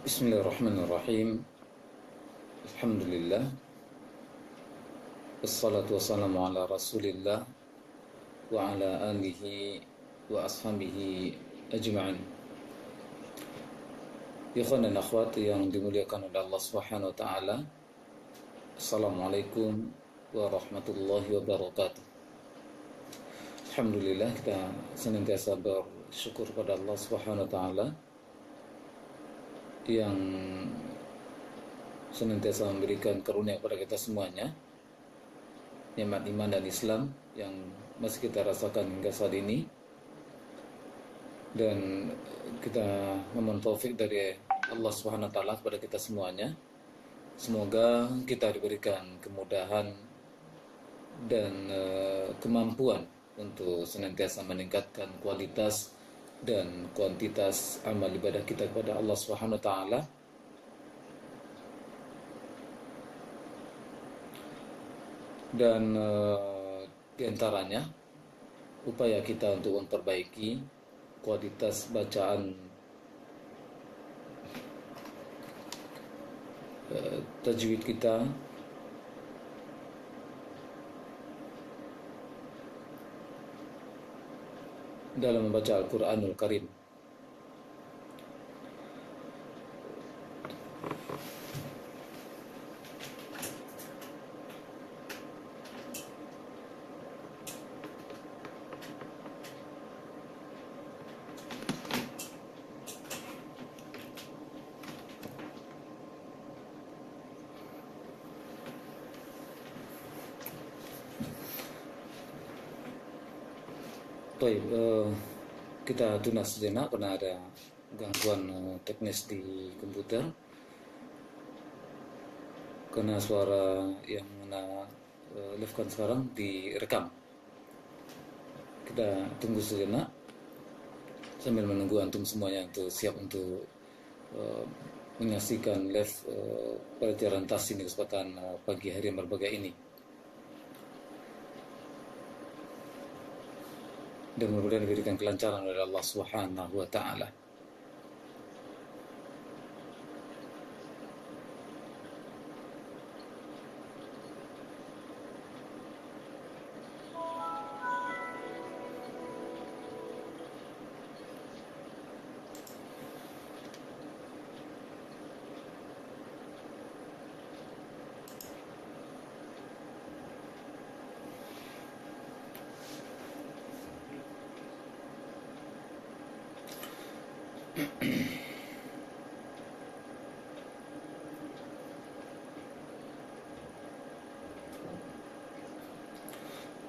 Bismillahirrahmanirrahim. Alhamdulillah. Wassalatu wassalamu ala Rasulillah wa ala alihi wa ashabihi ajma'in. Ikhwan dan akhwat yang dimuliakan oleh Allah Subhanahu wa taala. Assalamualaikum warahmatullahi wabarakatuh. Alhamdulillah, kita senantiasa bersyukur pada Allah Subhanahu wa taala yang senantiasa memberikan karunia kepada kita semuanya, nikmat iman dan Islam yang masih kita rasakan hingga saat ini, dan kita memohon taufik dari Allah Subhanahu wa taala kepada kita semuanya. Semoga kita diberikan kemudahan dan kemampuan untuk senantiasa meningkatkan kualitas dan kuantitas amal ibadah kita kepada Allah Subhanahu wa taala. Dan di antaranya upaya kita untuk memperbaiki kualitas bacaan tajwid kita, dalam membaca Al-Quranul Karim. Baik, kita tunda sejenak karena ada gangguan teknis di komputer, karena suara yang mana live-kan sekarang direkam. Kita tunggu sejenak sambil menunggu antum semuanya untuk siap untuk menyaksikan live pelajaran tas ini kesempatan pagi hari yang berbahagia ini. Dan mudah-mudahan diberikan kelancaran oleh Allah Subhanahu wa taala.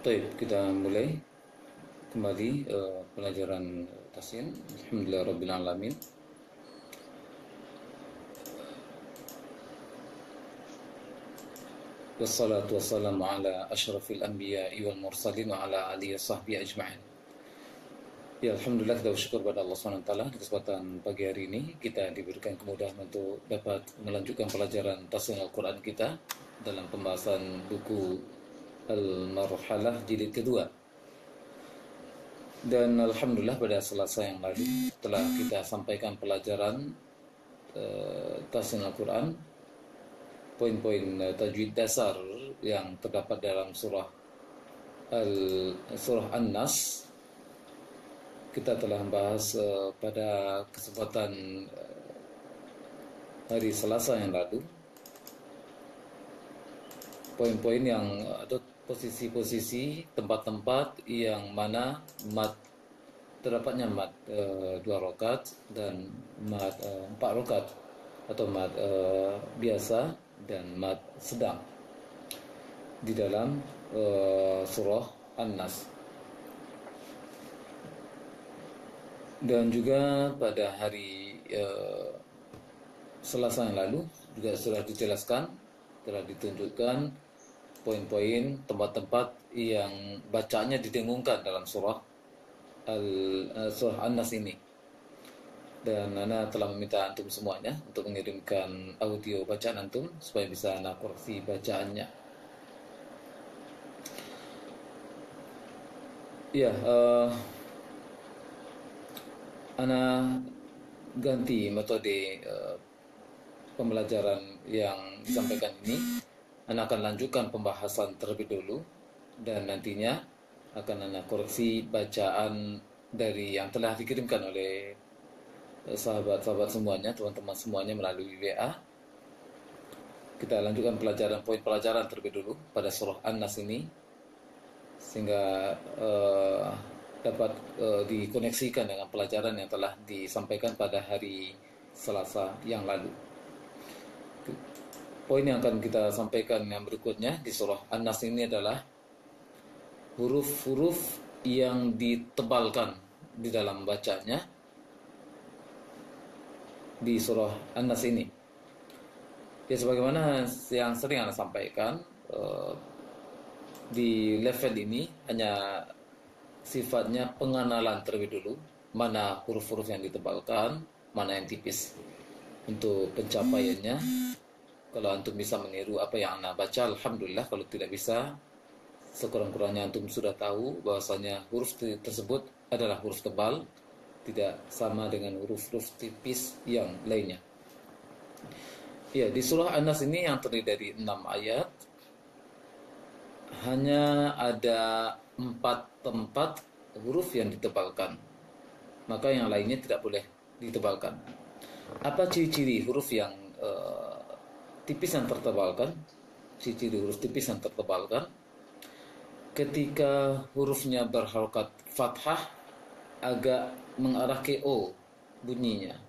Baik, kita mulai kembali pelajaran tasin. Alhamdulillah Rabbil Alamin. Wassalatu wassalamu ala ashrafil anbiya'i wal mursalin wa ala alihi wa sahbihi ajma'in. Ya, Alhamdulillah, kita bersyukur pada Allah SWT di kesempatan pagi hari ini kita diberikan kemudahan untuk dapat melanjutkan pelajaran tafsir Al-Quran kita dalam pembahasan buku Al-Marhalah jilid kedua. Dan Alhamdulillah pada Selasa yang lalu telah kita sampaikan pelajaran tafsir Al-Quran, poin-poin tajwid dasar yang terdapat dalam surah An-Nas. Kita telah membahas pada kesempatan hari Selasa yang lalu poin-poin yang atau posisi-posisi tempat-tempat yang mana mad terdapatnya mad 2 rakaat dan mad 4 rakaat, atau mad biasa dan mad sedang di dalam surah An-Nas. Dan juga pada hari Selasa yang lalu juga sudah dijelaskan, telah ditunjukkan poin-poin tempat-tempat yang bacanya didengungkan dalam surah An-Nas ini. Dan Ana telah meminta antum semuanya untuk mengirimkan audio bacaan antum supaya bisa Ana koreksi bacaannya. Ya, Ana ganti metode pembelajaran yang disampaikan ini, Anda akan lanjutkan pembahasan terlebih dulu, dan nantinya akan Anda koreksi bacaan dari yang telah dikirimkan oleh sahabat-sahabat semuanya, teman-teman semuanya melalui WA. Kita lanjutkan poin pelajaran terlebih dulu pada surah An-Nas ini, sehingga dapat dikoneksikan dengan pelajaran yang telah disampaikan pada hari Selasa yang lalu. Poin yang akan kita sampaikan yang berikutnya di surah An-Nas ini adalah huruf-huruf yang ditebalkan di dalam bacanya di surah An-Nas ini. Ya, sebagaimana yang sering Anda sampaikan, di level ini hanya sifatnya pengenalan terlebih dulu, mana huruf-huruf yang ditebalkan, mana yang tipis. Untuk pencapaiannya, kalau antum bisa meniru apa yang Anda baca, alhamdulillah. Kalau tidak bisa, sekurang-kurangnya antum sudah tahu bahwasanya huruf tersebut adalah huruf tebal, tidak sama dengan huruf-huruf tipis yang lainnya. Ya, di surah An-Nas ini yang terdiri dari 6 ayat, hanya ada 4 tempat huruf yang ditebalkan, maka yang lainnya tidak boleh ditebalkan. Apa ciri-ciri huruf yang tipis yang tertebalkan? Ciri-ciri huruf tipis yang tertebalkan, ketika hurufnya berharokat fathah, agak mengarah ke O bunyinya,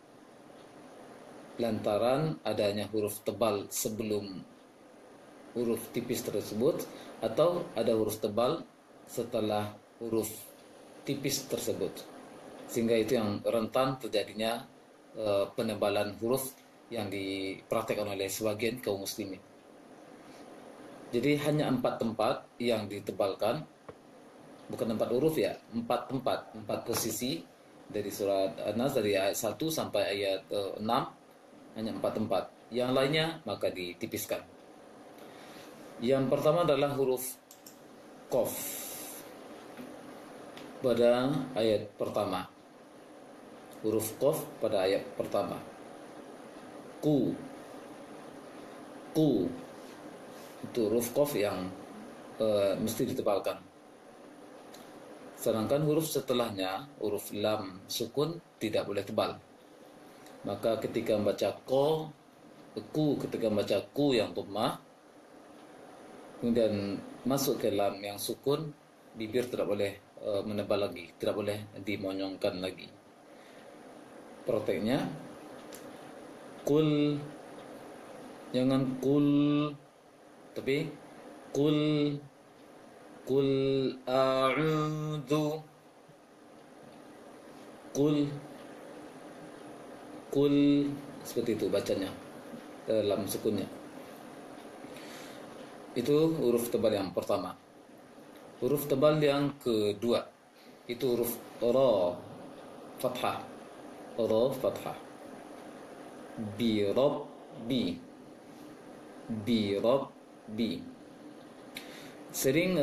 lantaran adanya huruf tebal sebelum huruf tipis tersebut, atau ada huruf tebal setelah huruf tipis tersebut, sehingga itu yang rentan terjadinya penebalan huruf yang dipraktekkan oleh sebagian kaum muslimin. Jadi hanya 4 tempat yang ditebalkan, bukan 4 huruf ya, 4 tempat, 4 posisi dari surat An-Nas dari ayat 1 sampai ayat 6, hanya 4 tempat. Yang lainnya maka ditipiskan. Yang pertama adalah huruf Qaf pada ayat pertama. Huruf Qaf pada ayat pertama. Ku itu huruf Qaf yang mesti ditebalkan. Sedangkan huruf setelahnya, huruf lam sukun, tidak boleh tebal. Maka ketika membaca ku, ketika membaca ku yang dhammah, kemudian masuk ke lam yang sukun, bibir tidak boleh menebal lagi, tidak boleh dimonyongkan lagi. Prakteknya, kul, jangan kul, tapi kul a'udzu, kul seperti itu bacanya dalam sukunnya. Itu huruf tebal yang pertama. Huruf tebal yang kedua itu huruf ra fathah. Ra fathah. Bi rabbi. Sering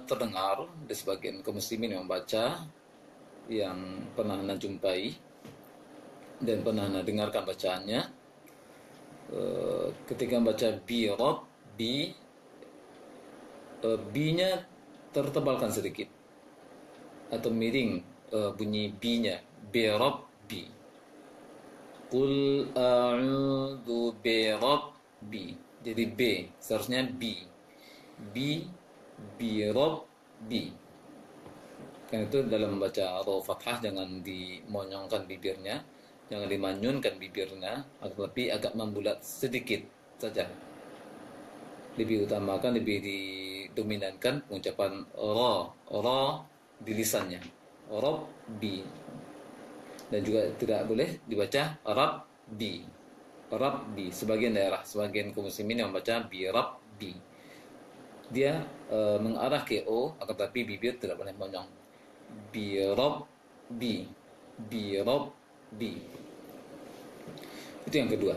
terdengar di sebagian kaum muslimin yang membaca, yang pernah Anda jumpai dan pernah Anda dengarkan bacaannya, ketika membaca bi rabbi, B-nya tertebalkan sedikit atau miring, bunyi B-nya, bi rabbi. Qul a'udzu bi rabbi. Jadi B, seharusnya bi rabbi. Kan itu dalam membaca ra fathah jangan dimonyongkan bibirnya, jangan dimanyunkan bibirnya, tetapi agak membulat sedikit saja. Lebih utamakan, lebih didominankan pengucapan ra di lisannya, rabbi. Dan juga tidak boleh dibaca rabbi. Sebagian daerah, sebagian kaum muslimin yang membaca bi rabbi, dia mengarah ke O, akan tetapi bibir tidak boleh monyong. Bi rabbi. Itu yang kedua.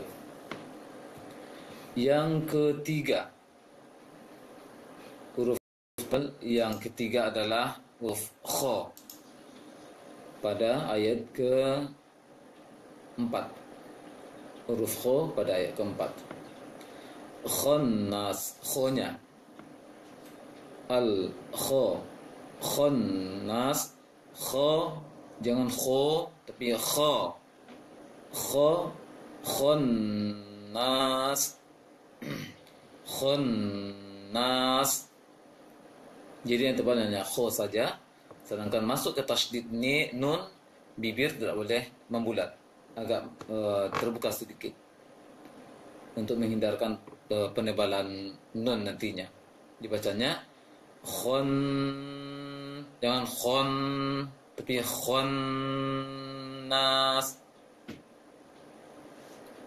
Yang ketiga, huruf yang ketiga adalah huruf kha pada ayat ke-4. huruf kho pada ayat keempat. Khannas, khonya. Al kho, khannas, kho, jangan kho tapi kho, kho, khannas, khannas. Jadi yang tepat hanya kho saja, sedangkan masuk ke tasydid ni nun, bibir tidak boleh membulat, agak terbuka sedikit untuk menghindarkan penebalan nun nantinya. Dibacanya khon, jangan khon tapi khonnas.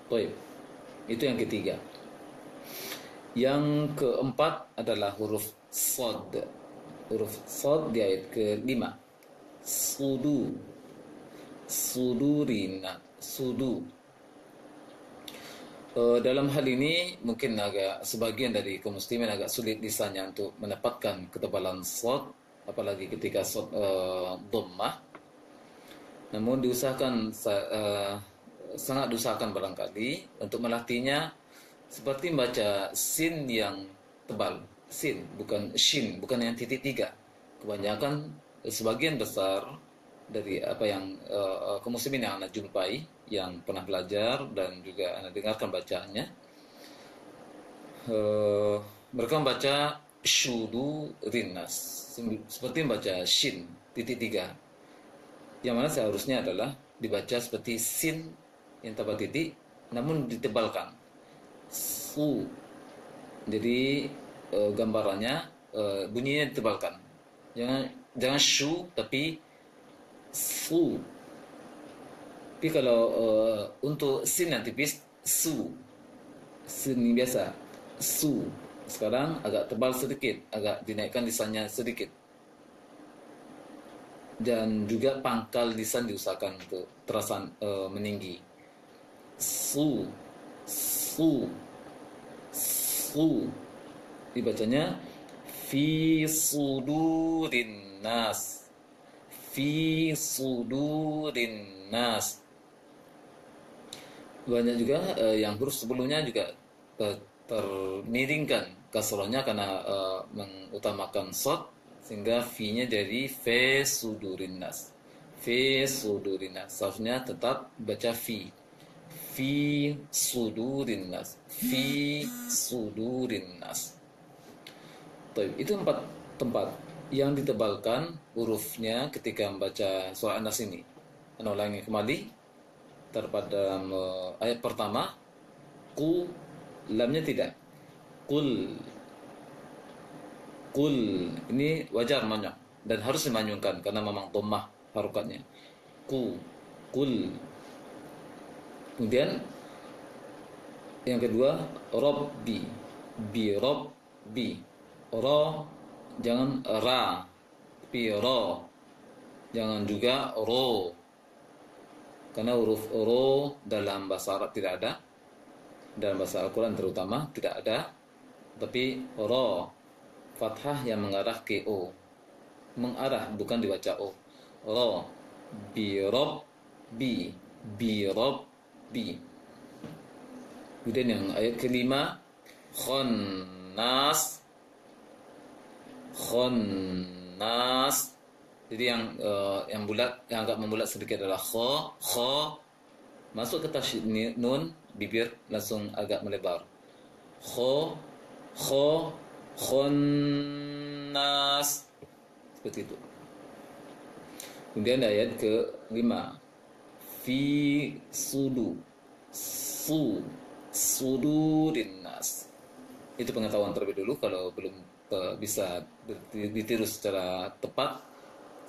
Baik, itu yang ketiga. Yang keempat adalah huruf sod. Huruf sod di ayat ke-5. Sudu, sudurina, sudu. Dalam hal ini mungkin agak sebagian dari kaum muslimin agak sulit lisannya untuk mendapatkan ketebalan sod, apalagi ketika sod dhammah. Namun diusahakan sangat diusahakan barangkali untuk melatihnya seperti membaca sin yang tebal, sin bukan shin, bukan yang titik tiga. Kebanyakan sebagian besar dari apa yang kaum muslimin yang anak jumpai, yang pernah belajar dan juga anak dengarkan bacaannya, mereka membaca syudu rinnas seperti membaca shin titik tiga, yang mana seharusnya adalah dibaca seperti sin yang tanpa titik namun ditebalkan su. Jadi gambarannya bunyinya ditebalkan, jangan shu tapi su. Tapi kalau untuk sin yang tipis su, sin biasa su. Sekarang agak tebal sedikit, agak dinaikkan lisannya sedikit, dan juga pangkal lisan diusahakan untuk terasa meninggi. Su, su, su. Dibacanya fi sudurin nas, fi sudurin nas. Banyak juga yang huruf sebelumnya juga termiringkan kasrahnya karena mengutamakan shad, sehingga fi-nya jadi fi sudurin nas, fi sudurin nas. Seharusnya tetap baca fi, fi sudurin nas, fi sudurin nas. Itu 4 tempat yang ditebalkan hurufnya ketika membaca surah An-Nas ini. Anda ulangi kembali terhadap ayat pertama, ku, lamnya tidak, kul, kul. Ini wajar manyung dan harus dimanyungkan karena memang dhammah harokatnya. Ku, kul. Kemudian yang kedua, rabbi, bi, rabbi. Ra, jangan ra, tapi ra. Jangan juga ro, karena huruf ro dalam bahasa Arab tidak ada, dalam bahasa Al-Quran terutama tidak ada. Tapi ro, fathah yang mengarah ke o, mengarah bukan dibaca o. Ro, bi rob, bi rob, bi. Kemudian yang ayat kelima, khonnas, khonnas. Jadi yang bulat, yang agak membulat sedikit adalah kho. Masuk ke tasydid nun, bibir langsung agak melebar. Kho, khonnas. Seperti itu. Kemudian ayat ke-5, fi sudu, sudurin nas. Itu pengetahuan terlebih dulu. Kalau belum bisa ditiru secara tepat,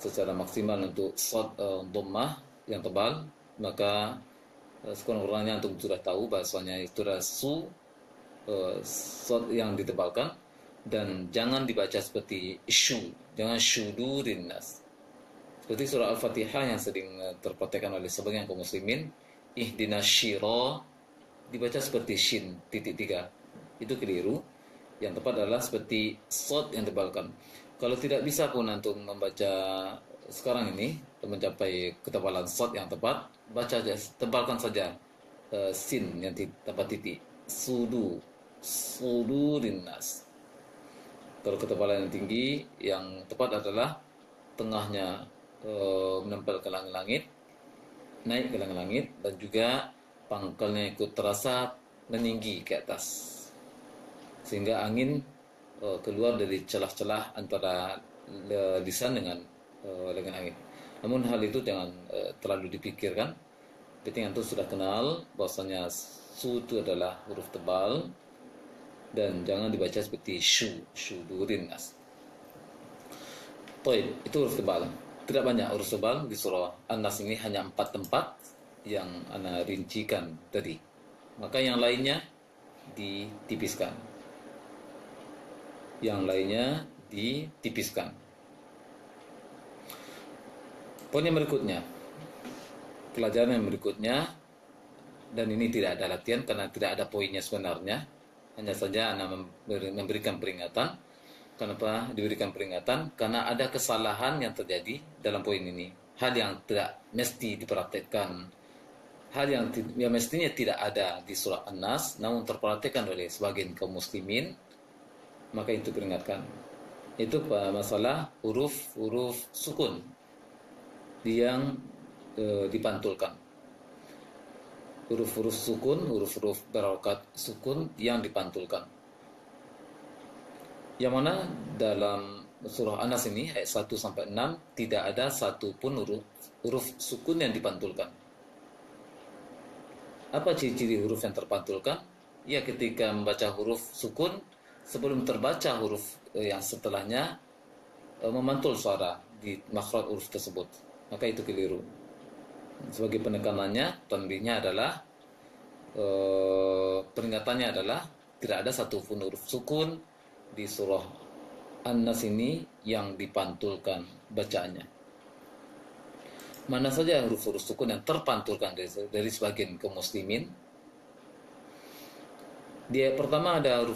secara maksimal untuk shad dhammah yang tebal, maka sekurang-kurangnya untuk sudah tahu bahasanya itu adalah shad yang ditebalkan, dan jangan dibaca seperti syu, jangan syudurin nas. Seperti surah Al-Fatihah yang sering terpraktekkan oleh sebagian kaum muslimin, ihdinas syira, dibaca seperti shin titik tiga. Itu keliru. Yang tepat adalah seperti shad yang ditebalkan. Kalau tidak bisa pun antum membaca sekarang ini mencapai ketebalan shad yang tepat, baca aja, tebalkan saja sin yang tanpa titik. Sudurin nas. Kalau ketebalan yang tinggi, yang tepat adalah tengahnya menempel ke langit-langit, naik ke langit-langit, dan juga pangkalnya ikut terasa meninggi ke atas, sehingga angin keluar dari celah-celah antara lisan dengan angin. Namun hal itu jangan terlalu dipikirkan. Penting antum sudah kenal bahwasanya su itu adalah huruf tebal dan jangan dibaca seperti syudurin nas. Baik, itu huruf tebal. Tidak banyak huruf tebal di surah An-Nas ini, hanya 4 tempat yang ana rincikan tadi. Maka yang lainnya ditipiskan. Yang lainnya ditipiskan. Poin yang berikutnya, pelajaran yang berikutnya, dan ini tidak ada latihan karena tidak ada poinnya sebenarnya, hanya saja Anda memberikan peringatan. Kenapa diberikan peringatan? Karena ada kesalahan yang terjadi dalam poin ini, hal yang tidak mesti diperhatikan, hal yang mestinya tidak ada di surah An-Nas namun terperhatikan oleh sebagian kaum muslimin. Maka itu peringatkan. Itu masalah huruf sukun yang dipantulkan. Huruf-huruf sukun, huruf-huruf berokat sukun yang dipantulkan. Yang mana dalam surah An-Nas ini ayat 1 sampai 6 tidak ada satupun huruf sukun yang dipantulkan. Apa ciri-ciri huruf yang terpantulkan? Ya, ketika membaca huruf sukun, sebelum terbaca huruf yang setelahnya memantul suara di makhraj huruf tersebut, maka itu keliru. Sebagai penekanannya, tanbihnya adalah peringatannya adalah tidak ada satupun huruf sukun di surah An-Nas ini yang dipantulkan bacaannya. Mana saja huruf-huruf sukun yang terpantulkan dari sebagian kaum muslimin. Dia pertama ada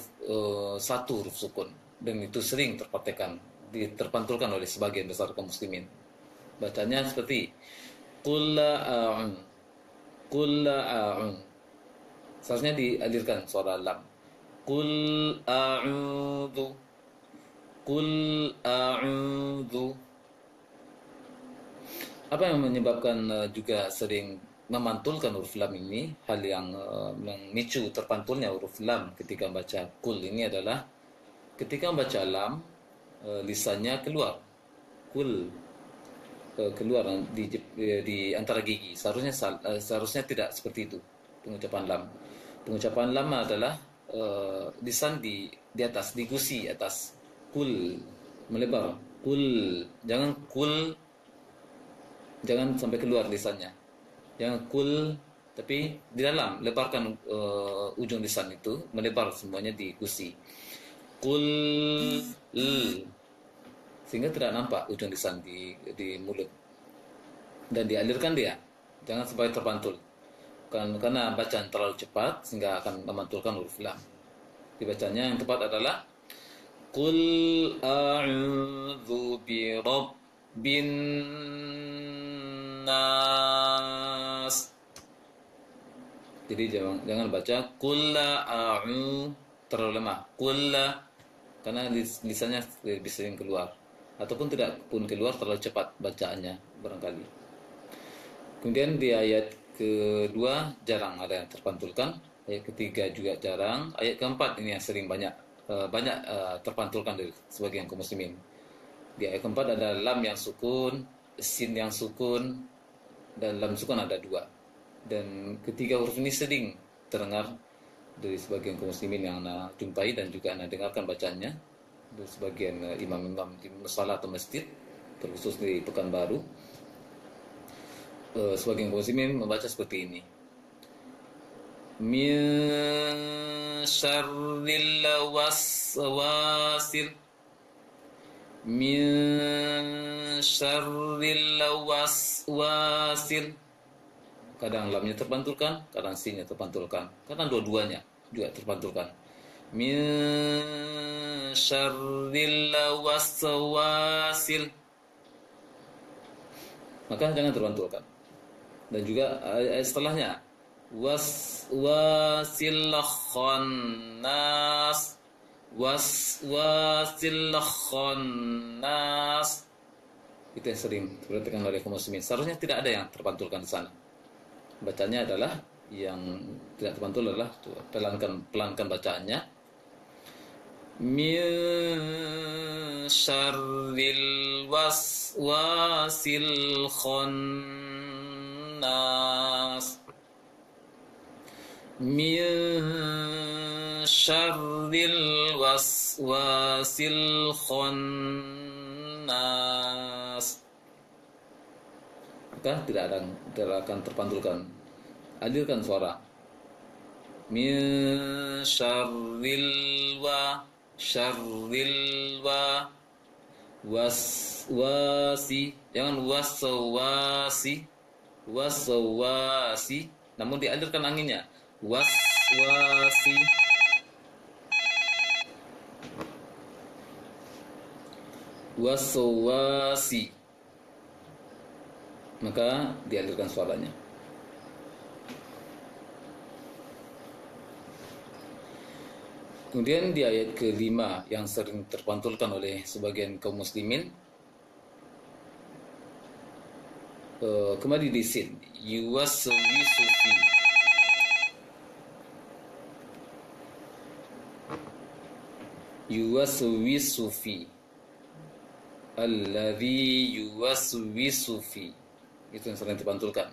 satu huruf sukun, dan itu sering terpantulkan oleh sebagian besar kaum muslimin. Bacanya seperti qul la'a'un, qul la'a'un. Seharusnya dialirkan suara lam. Qul a'udhu, qul a'udhu. Apa yang menyebabkan juga sering memantulkan huruf lam ini, hal yang memicu terpantulnya huruf lam ketika membaca kul ini adalah ketika membaca lam, lisannya keluar, kul keluar di antara gigi. Seharusnya tidak seperti itu pengucapan lam. Pengucapan lam adalah lisan di atas, di gusi atas, kul melebar, kul, jangan sampai keluar lisannya. Jangan kul, tapi di dalam lebarkan ujung lisan itu, melebar semuanya di gusi. Kul, sehingga tidak nampak ujung lisan di mulut, dan dialirkan dia, jangan sampai terpantul. Karena bacaan terlalu cepat sehingga akan memantulkan huruf lam. Dibacanya yang tepat adalah Qul a'udzu bi rabbin nas. Jadi jangan baca qul a'udzu terlalu lemah. Qul, karena lisannya lebih sering keluar, ataupun tidak pun keluar, terlalu cepat bacaannya barangkali. Kemudian di ayat kedua jarang ada yang terpantulkan, ayat ketiga juga jarang, ayat keempat ini yang sering banyak terpantulkan dari sebagian kaum muslimin. Di ayat keempat ada lam yang sukun, sin yang sukun, dan lam sukun ada dua. Dan ketiga huruf ini sering terdengar dari sebagian kaum muslimin yang anda jumpai dan juga anda dengarkan bacaannya dari sebagian imam-imam di musola atau masjid, terkhusus di Pekanbaru. Sebagian kaum muslimin membaca seperti ini. Min syarril waswasil, min syarril waswasil. Kadang lamnya terpantulkan, kadang sinnya terpantulkan, kadang dua-duanya juga terpantulkan. Min syarril waswasil, maka jangan terpantulkan. Dan juga ayat setelahnya, waswasil khannas, waswasil khannas. Itu yang sering diperhatikan oleh kaum muslimin. Seharusnya tidak ada yang terpantulkan di sana. Bacanya adalah yang tidak terpantul adalah pelankan bacaannya. Min syarril waswasil khannas. Min syarril waswasil khannas. Maka tidak akan terpantulkan. Alirkan suara. Min syarril waswasi, jangan waswasi, namun dialirkan anginnya. Waswasi, maka dialirkan suaranya. Kemudian di ayat ke-5 yang sering terpantulkan oleh sebagian kaum muslimin, kembali di sin, yuwaswisu fi, alladhi yuwaswisu fi, itu yang sering terpantulkan.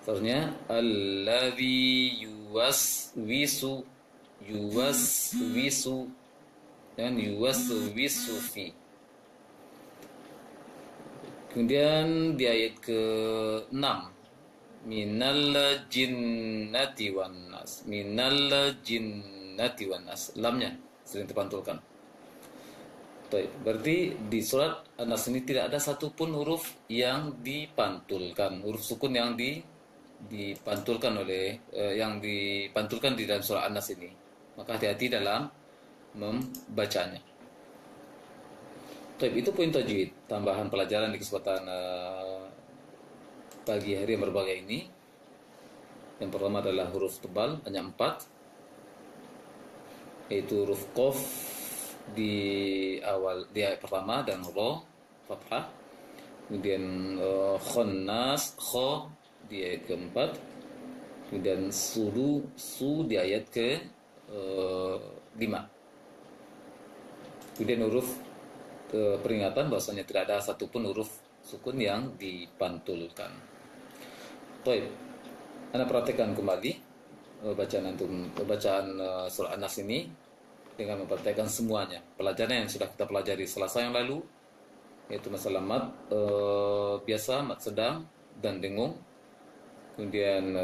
Seharusnya alladhi yuwaswisu, dan yuwaswisu fi. Kemudian di ayat ke-6, minal jinnati wan nas, lamnya sering terpantulkan. Berarti di surat An-Nas ini tidak ada satupun huruf yang dipantulkan, huruf sukun yang dipantulkan di dalam surah An-Nas ini. Maka hati-hati dalam membacanya. Itu poin tajwid, tambahan pelajaran di kesempatan pagi hari yang berbahagia ini. Yang pertama adalah huruf tebal, hanya 4, yaitu huruf qaf di ayat pertama dan ra fathah. Kemudian khannas, kha di ayat keempat, kemudian su di ayat ke-5. Kemudian huruf peringatan bahwasanya tidak ada satupun huruf sukun yang dipantulkan. Anda perhatikan kembali bacaan surah An-Nas ini dengan memperhatikan semuanya. Pelajaran yang sudah kita pelajari Selasa yang lalu, yaitu masalah mad biasa, mad sedang, dan dengung. Kemudian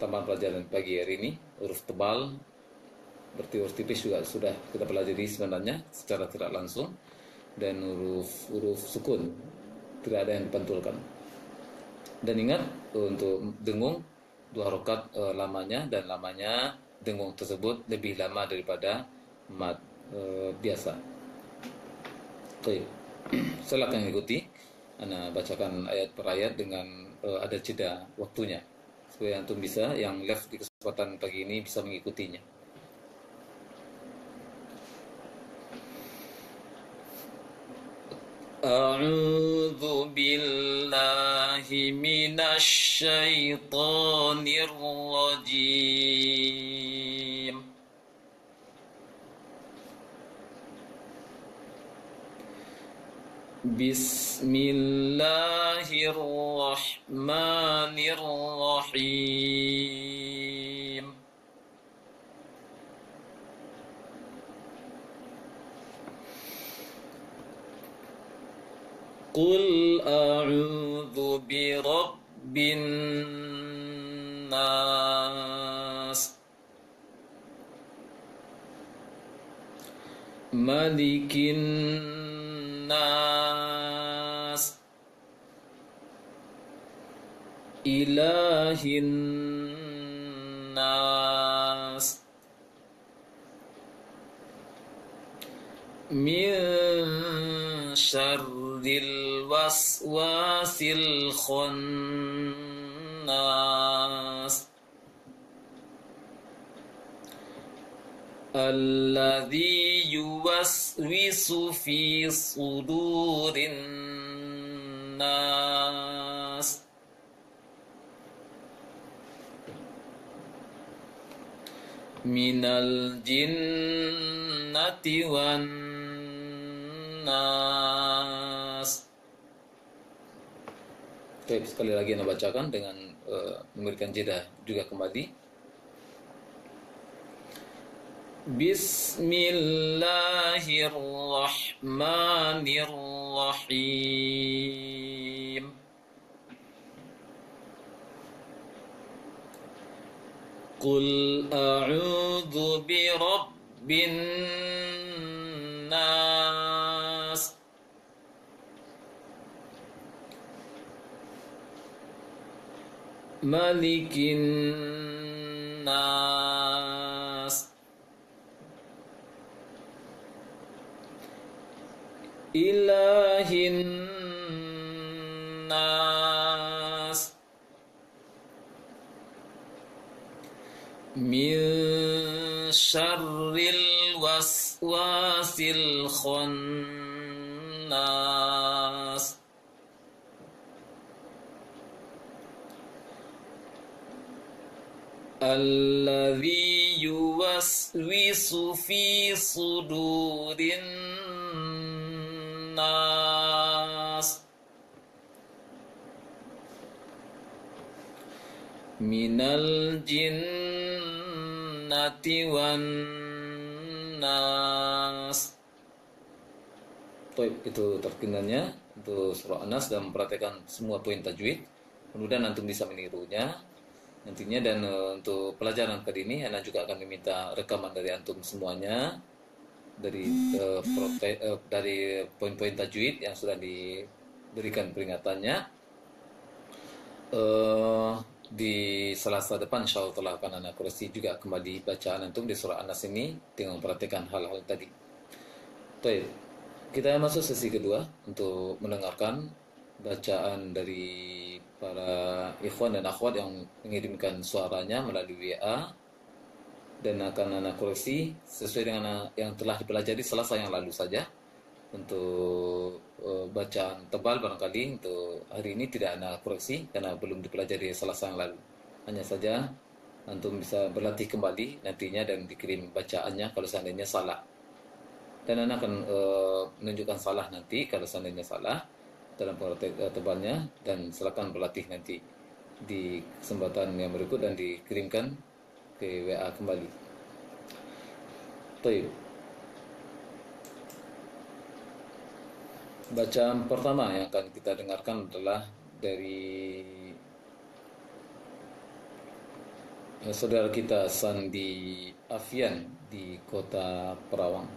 tambahan pelajaran pagi hari ini, huruf tebal, berarti huruf tipis juga sudah kita pelajari sebenarnya secara tidak langsung. Dan huruf sukun tidak ada yang dipantulkan. Dan ingat, untuk dengung 2 harokat lamanya, dan lamanya dengung tersebut lebih lama daripada mad biasa. Silakan ikuti. Ana bacakan ayat per ayat dengan ada jeda waktunya, supaya antum bisa, yang live di kesempatan pagi ini, bisa mengikutinya. A'udzu billahi minasy syaithanir rajim. Bismillahirrahmanirrahim. Qul a'udzu birabbin nas, malikin nas, ilahin nas, min syarril waswasil khannas. Alladzi yuwaswisu fi sudurin nas minal jinnati wan nas. Oke, sekali lagi Anda bacakan dengan memberikan jeda juga kembali. Bismillahirrahmanirrahim. Qul a'udzu birabbin nas. Malikin nas. Ilahin nas. Min syarril waswasil khannas. Alladzi yuwaswisu fi sudurin nas minal jinnati wan nas. Itu terkenalnya untuk surah An-Nas dan memperhatikan semua poin tajwid. Mudah-mudahan antum bisa menirunya nantinya. Dan untuk pelajaran kali ini Ana juga akan meminta rekaman dari antum semuanya dari dari poin-poin tajwid yang sudah diberikan peringatannya. Di Selasa depan insyaallah telah akan Ana koreksi juga kembali bacaan antum di surah An-Nas ini dengan memperhatikan hal-hal tadi. Baik, kita masuk sesi kedua untuk mendengarkan bacaan dari para ikhwan dan akhwat yang mengirimkan suaranya melalui WA, dan akan Ana koreksi sesuai dengan yang telah dipelajari Selasa yang lalu saja. Untuk bacaan tebal barangkali untuk hari ini tidak Ana koreksi karena belum dipelajari Selasa yang lalu. Hanya saja antum bisa berlatih kembali nantinya dan dikirim bacaannya kalau seandainya salah. Dan Ana akan menunjukkan salah nanti kalau seandainya salah dalam pengertian tebalnya, dan silakan berlatih nanti di kesempatan yang berikut dan dikirimkan ke WA kembali. Baik. Bacaan pertama yang akan kita dengarkan adalah dari saudara kita Sandi Afian di Kota Perawang.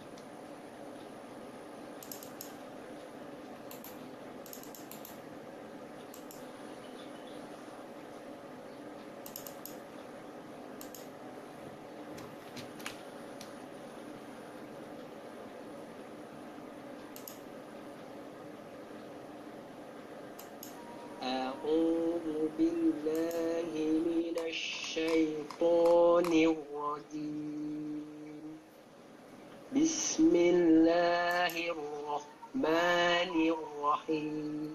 أعوذ بالله من الشيطان الرجيم. بسم الله الرحمن الرحيم.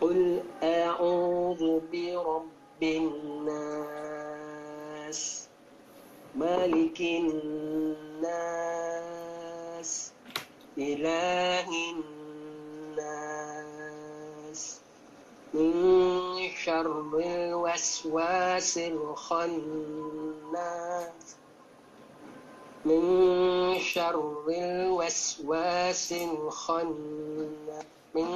قل أعوذ برب الناس ملك الناس إله الناس من شر الوسواس الخناس من شر الوسواس الخناس من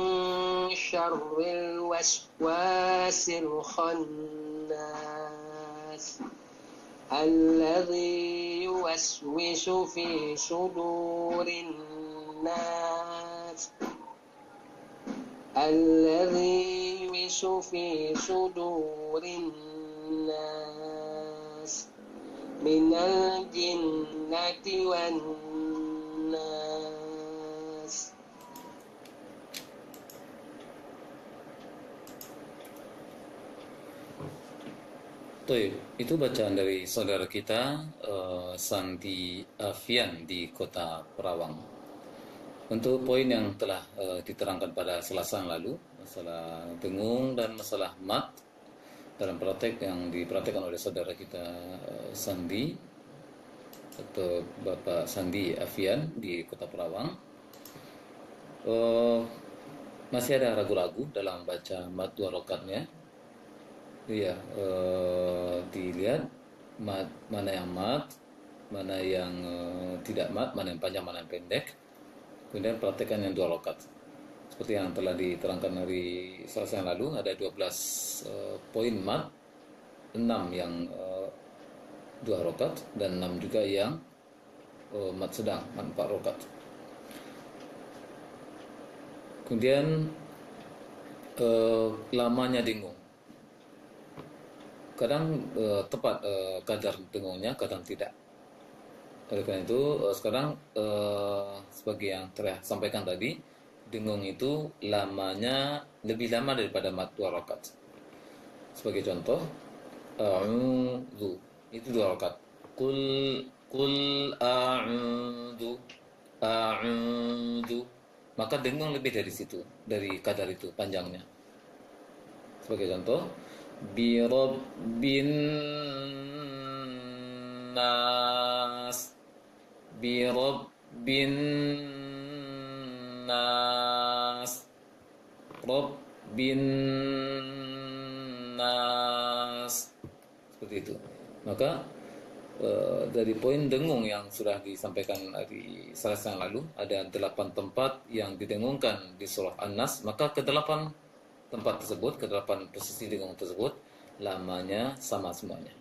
شر الوسواس الخناس الذي يوسوس في صدور الناس الذي يوسوس في صدور الناس من الجنة والناس. Toib, itu bacaan dari saudara kita Sandi Afian di kota Perawang. Untuk poin yang telah diterangkan pada Selasa yang lalu, masalah dengung dan masalah mat dalam praktek yang dipraktekkan oleh saudara kita Sandi atau Bapak Sandi Afian di kota Perawang, eh, masih ada ragu-ragu dalam baca mat dua rokatnya. Iya, dilihat mana yang mat, mana yang tidak mat, mana yang panjang, mana yang pendek. Kemudian praktekkan yang dua rakaat. Seperti yang telah diterangkan dari Selasa yang lalu, ada 12 poin mat, 6 yang dua rakaat dan 6 juga yang mat sedang, mat 4 rakaat. Kemudian lamanya dengung. Kadang tepat kadar dengungnya, kadang tidak. Oleh karena itu, sekarang sebagai yang telah sampaikan tadi, dengung itu lamanya lebih lama daripada mat 2 rakaat. Sebagai contoh, a'udzu itu 2 rakaat. Qul a'udzu a'udzu. Maka dengung lebih dari situ, dari kadar itu panjangnya. Sebagai contoh, bi rabbin nas bi rabbin nas rabbin nas, seperti itu. Maka dari poin dengung yang sudah disampaikan di Selasa yang lalu, ada 8 tempat yang didengungkan di surah An-Nas, maka ke-8 tempat tersebut, ke-8 posisi dengung tersebut, lamanya sama semuanya.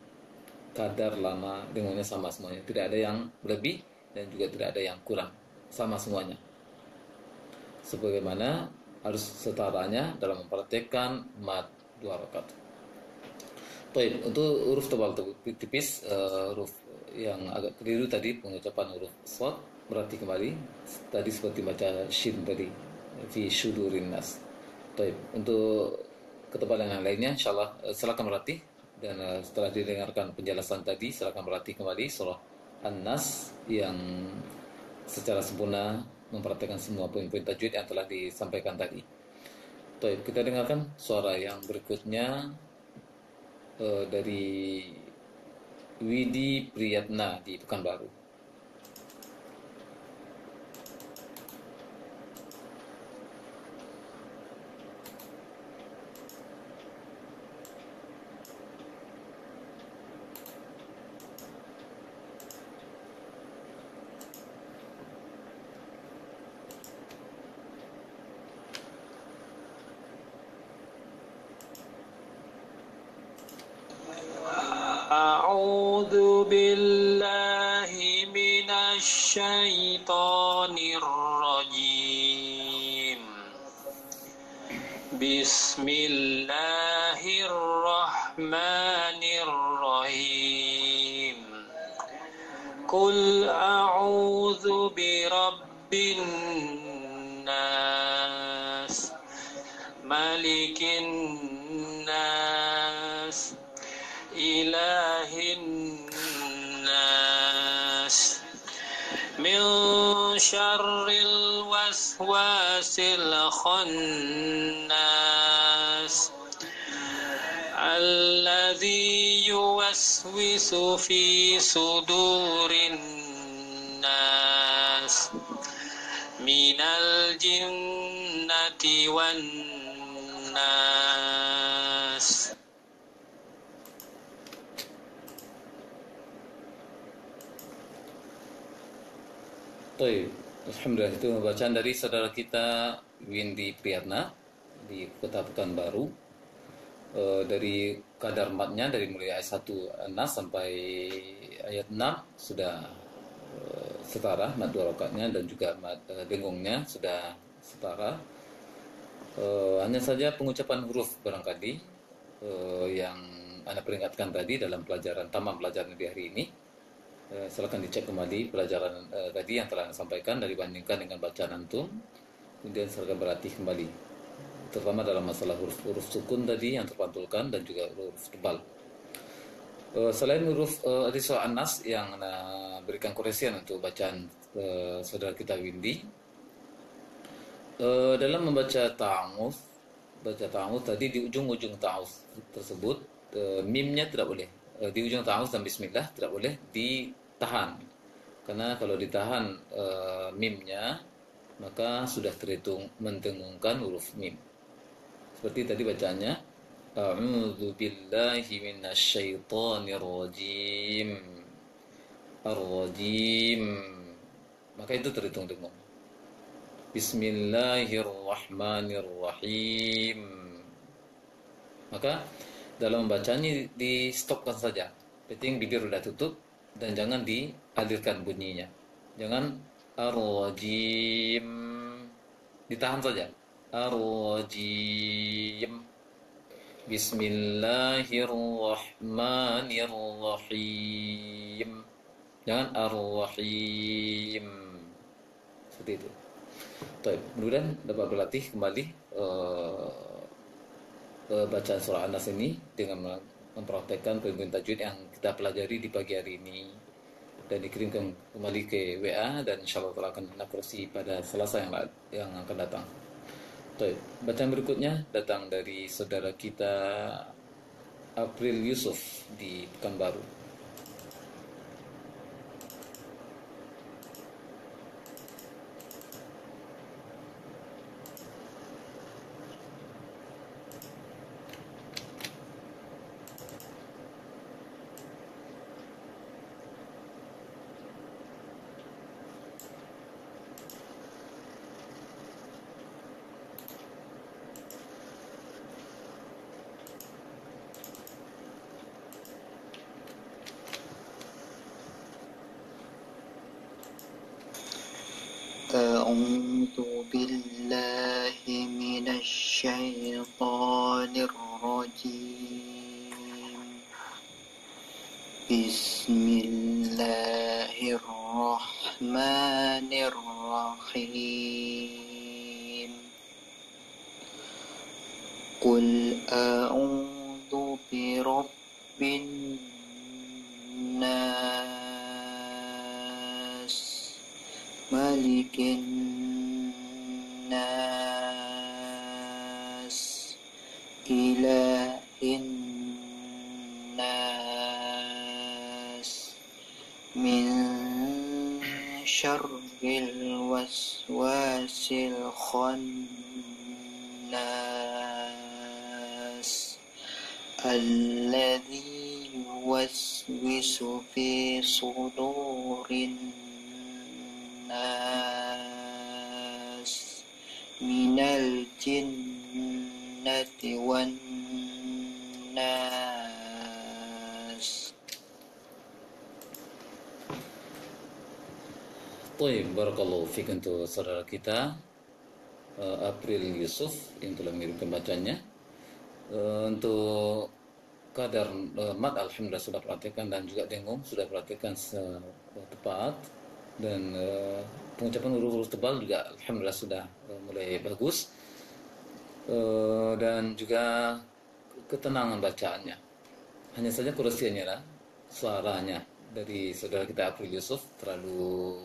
Kadar lama dengungnya sama semuanya. Tidak ada yang lebih dan juga tidak ada yang kurang. Sama semuanya. Sebagaimana harus setaranya dalam mempraktekkan mat 2 rakaat. Baik, untuk huruf tebal tipis, huruf yang agak keliru tadi, pengucapan huruf shad, berarti kembali tadi seperti baca shin tadi, fi syudurin nas. Baik, untuk ketebalan yang lainnya insyaallah silakan berlatih, dan setelah didengarkan penjelasan tadi silakan berlatih kembali surah An-Nas yang secara sempurna mempraktikkan semua poin-poin tajwid yang telah disampaikan tadi. Baik, kita dengarkan suara yang berikutnya dari Widi Priyatna di Pekanbaru. أعوذ بالله من الشيطان الرجيم بسم الله الرحمن الرحيم قل أعوذ برب الناس ملك الناس إله الناس من شر الوسواس الخناس الذي يوسوس في صدور الناس من الجنة والناس. Baik, alhamdulillah, itu bacaan dari saudara kita Windy Priyatna di Kota Pekanbaru. Dari kadar matnya dari mulai ayat 1 An-Nas sampai ayat 6 sudah setara mat 2 rakaatnya, dan juga mat dengungnya sudah setara. Hanya saja pengucapan huruf barangkali yang Anda peringatkan tadi dalam pelajaran tamam pelajaran di hari ini. Silakan dicek kembali pelajaran tadi yang telah saya sampaikan dan dibandingkan dengan bacaan antum. Kemudian silakan berlatih kembali, terutama dalam masalah huruf-huruf sukun tadi yang terpantulkan dan juga huruf tebal. Selain huruf di surah An-Nas yang berikan koreksian untuk bacaan saudara kita Windy, dalam membaca ta'awudz, baca ta'awudz tadi di ujung-ujung ta'awudz tersebut mimnya tidak boleh. Di ujung ta'awudz dan bismillah tidak boleh ditahan. Karena kalau ditahan mimnya maka sudah terhitung mendengungkan huruf mim. Seperti tadi bacanya A'udzu billahi minasyaitonir rajim. Ar-rajim. Maka itu terhitung dengung. Bismillahirrahmanirrahim. Maka dalam membacanya di stopkan saja. Penting bibir udah tutup dan jangan dialirkan bunyinya. Jangan ar-rajim. Ditahan saja. Ar-rajim. Bismillahirrahmanirrahim. Jangan ar-rahim. Seperti itu. Baik, kemudian dapat berlatih kembali bacaan surah An-Nas ini dengan mempraktekkan poin-poin tajwid yang kita pelajari di pagi hari ini dan dikirimkan kembali ke WA dan insyaallah Allah akan koreksi pada Selasa yang akan datang. Baik, bacaan berikutnya datang dari saudara kita April Yusuf di Pekanbaru. أعوذ بالله من الشيطان الرجيم بسم الله الرحمن الرحيم قل أعوذ برب الناس ملك الناس إله الناس من شر الوسواس الخناس الذي يوسوس في صدور الناس من الجنة والناس. Baik, barakallahu fiik untuk saudara kita April Yusuf yang telah mengirimkan bacanya. Untuk kadar mat alhamdulillah sudah perhatikan dan juga dengung sudah perhatikan tepat dan pengucapan huruf-huruf tebal juga alhamdulillah sudah mulai bagus. Dan juga ketenangan bacaannya. Hanya saja koreksiannya lah suaranya dari saudara kita April Yusuf terlalu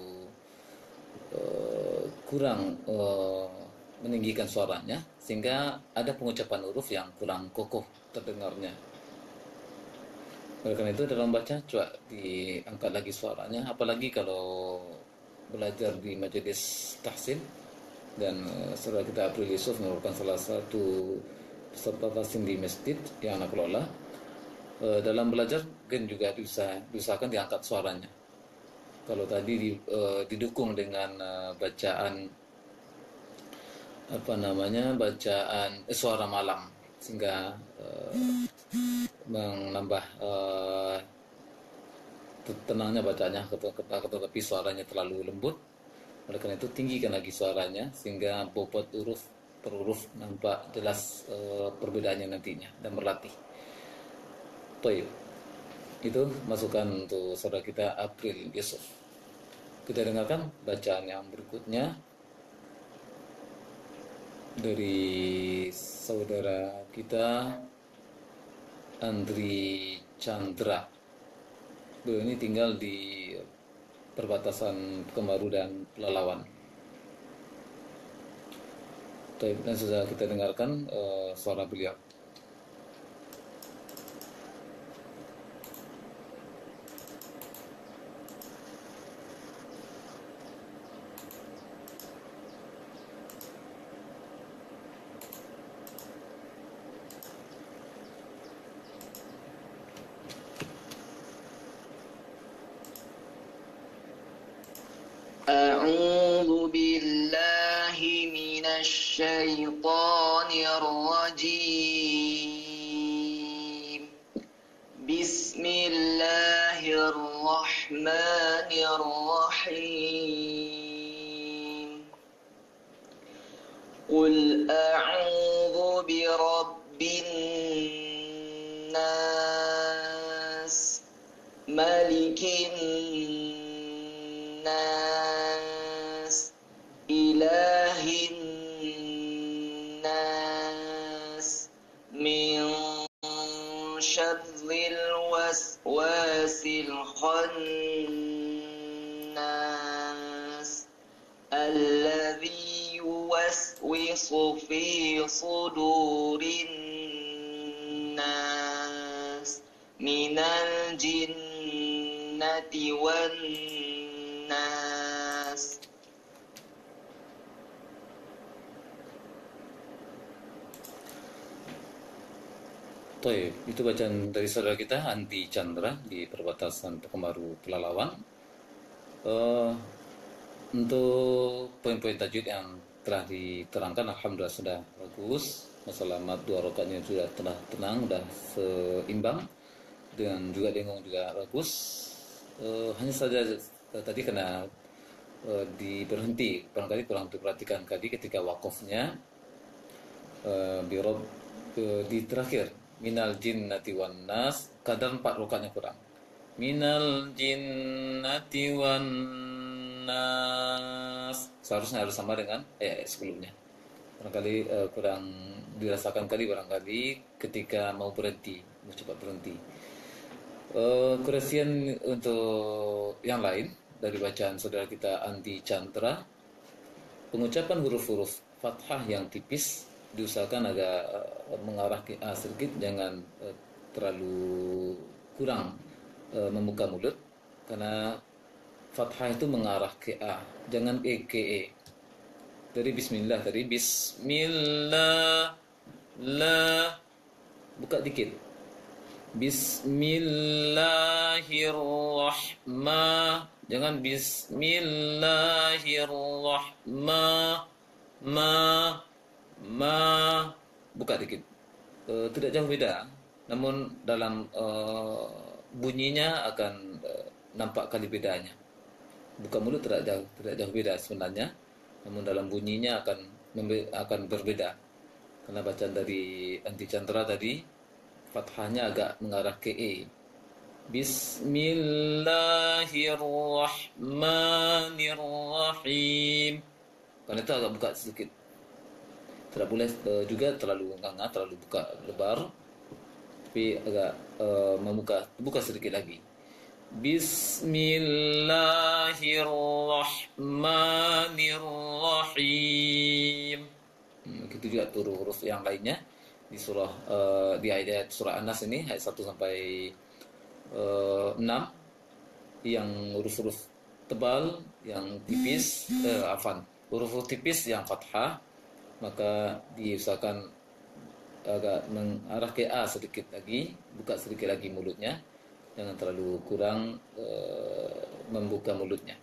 kurang meninggikan suaranya sehingga ada pengucapan huruf yang kurang kokoh terdengarnya. Oleh karena itu dalam baca coba diangkat lagi suaranya, apalagi kalau belajar di majelis tahsin dan saudara kita April Yusuf merupakan salah satu peserta tahsin di masjid yang anak kelola. Dalam belajar kan juga diusahakan diangkat suaranya. Kalau tadi didukung dengan bacaan suara malam sehingga menambah tenangnya bacanya, tetapi suaranya terlalu lembut. Oleh karena itu tinggikan lagi suaranya sehingga bobot huruf per huruf nampak jelas perbedaannya nantinya dan berlatih. Baik, itu masukan untuk saudara kita April Yusuf. Kita dengarkan bacaan yang berikutnya dari saudara kita Andri Chandra. Beliau ini tinggal di perbatasan Pekanbaru dan Pelalawan. Dan sudah kita dengarkan suara beliau. أعوذ بالله من الشيطان الرجيم بسم الله الرحمن الرحيم قل أعوذ برب الناس ملك الناس إله الناس من شر الوسواس الخناس الذي يوسوس في صدور الناس من الجنة والناس. Baik, itu bacaan dari saudara kita Andi Chandra di perbatasan Pekanbaru Pelalawan. Untuk poin-poin tajwid yang telah diterangkan, alhamdulillah sudah bagus. Masalah mad dua rakaatnya sudah tenang, sudah seimbang, dan juga dengung juga bagus. Hanya saja tadi kena diberhenti, barangkali kurang diperhatikan tadi ketika wakofnya birob di terakhir minal jinnati wan nas, kadar 4 rakaatnya kurang. Minal jinnati wan nas, seharusnya harus sama dengan ayat sebelumnya. Barangkali kurang dirasakan kali barangkali ketika mau berhenti, mau cepat berhenti. Koreksian untuk yang lain dari bacaan saudara kita Andi Chandra, pengucapan huruf-huruf fathah yang tipis diusahakan agak mengarah ke A sedikit, jangan terlalu kurang membuka mulut, karena fathah itu mengarah ke A, jangan ke E. Dari bismillah tadi, bismillah, la, buka dikit. Bismillahirrahman, jangan bismillahirrahman, buka dikit. Tidak jauh beda, namun dalam bunyinya akan nampak kali bedanya. Buka mulut tidak jauh beda sebenarnya, namun dalam bunyinya akan berbeda. Karena bacaan dari Andi Chandra tadi, fathahnya agak mengarah ke E. Bismillahirrahmanirrahim. Karena itu agak buka sedikit. Tidak boleh juga terlalu nganga, terlalu buka lebar, tapi agak buka sedikit lagi. Bismillahirrahmanirrahim. Begitu juga huruf yang lainnya di surah di ayat surah An-Nas ini ayat 1 sampai 6, yang huruf-huruf tebal yang tipis, huruf tipis yang fathah, maka diusahakan agak mengarah ke A sedikit lagi, buka sedikit lagi mulutnya, jangan terlalu kurang membuka mulutnya.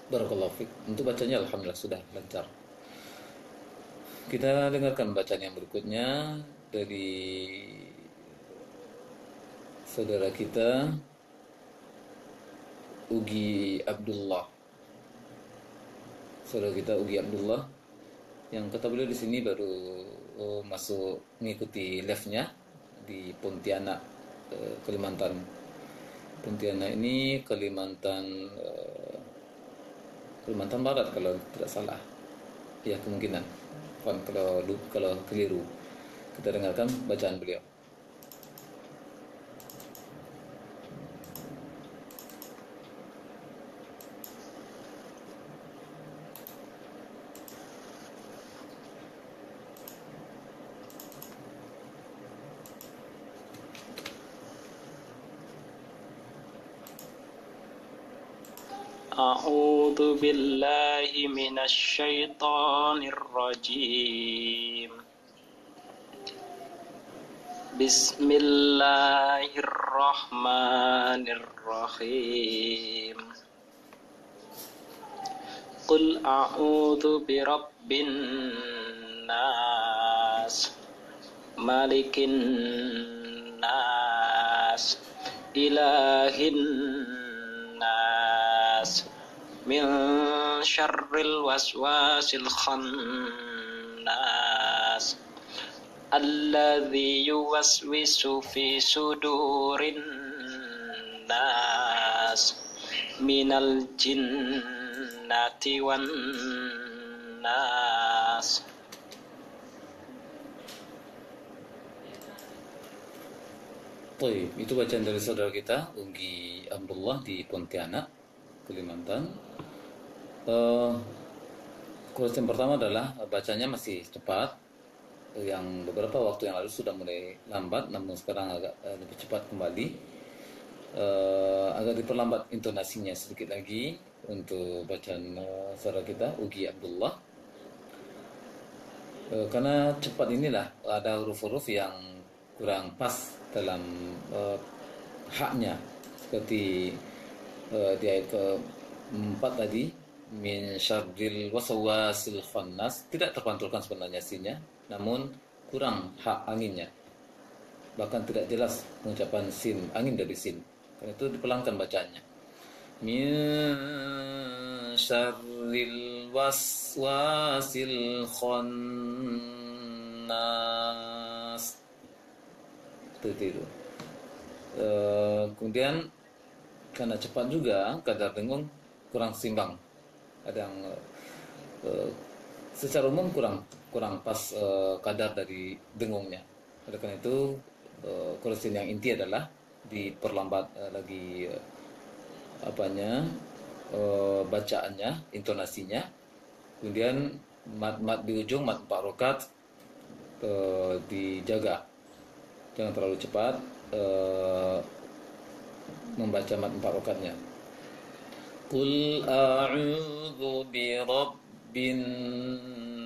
Barakallahu fiik. Untuk bacanya alhamdulillah sudah lancar. Kita dengarkan bacaan yang berikutnya dari saudara kita Ugi Abdullah. Saudara kita Ugi Abdullah, yang kata beliau di sini baru masuk mengikuti live-nya di Pontianak, Kalimantan. Pontianak ini Kalimantan Barat kalau tidak salah. Ya, kemungkinan. Kalau keliru. Kita dengarkan bacaan beliau. أعوذ بالله من الشيطان الرجيم بسم الله الرحمن الرحيم قل أعوذ برب الناس ملك الناس إله الناس من شر الوسواس الخناس الذي يوسوس في صدور الناس من الجنة والناس. Baik, itu bacaan dari saudara kita Unggi Abdullah di Pontianak, Kalimantan. Kursus yang pertama adalah bacanya masih cepat. Yang beberapa waktu yang lalu sudah mulai lambat, namun sekarang agak lebih cepat kembali. Agak diperlambat intonasinya sedikit lagi untuk bacaan saudara kita Unggi Abdullah. Karena cepat inilah ada huruf-huruf yang kurang pas dalam haknya, seperti di ayat ke-4 tadi, min syarril waswasil khannas, tidak terpantulkan sebenarnya sinnya, namun kurang hak anginnya, bahkan tidak jelas pengucapan sin, angin dari sin, karena itu dipelangkan bacanya. Min syarril waswasil khannas, seperti itu. Kemudian karena cepat juga, kadar dengung kurang seimbang. Ada yang secara umum kurang pas kadar dari dengungnya. Oleh karena itu, koreksi yang inti adalah diperlambat lagi bacaannya, intonasinya. Kemudian mat di ujung, mat 4 rakaat dijaga. Jangan terlalu cepat membaca mat 4 rakaatnya. Qul a'udzu birabbin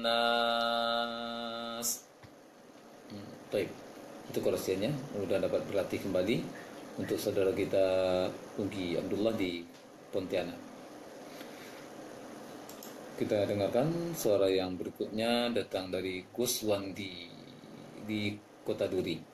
nas. Baik, itu koreksinya. Mudah dapat berlatih kembali untuk saudara kita Unggi Abdullah di Pontianak. Kita dengarkan suara yang berikutnya datang dari Kuswandi di Kota Duri.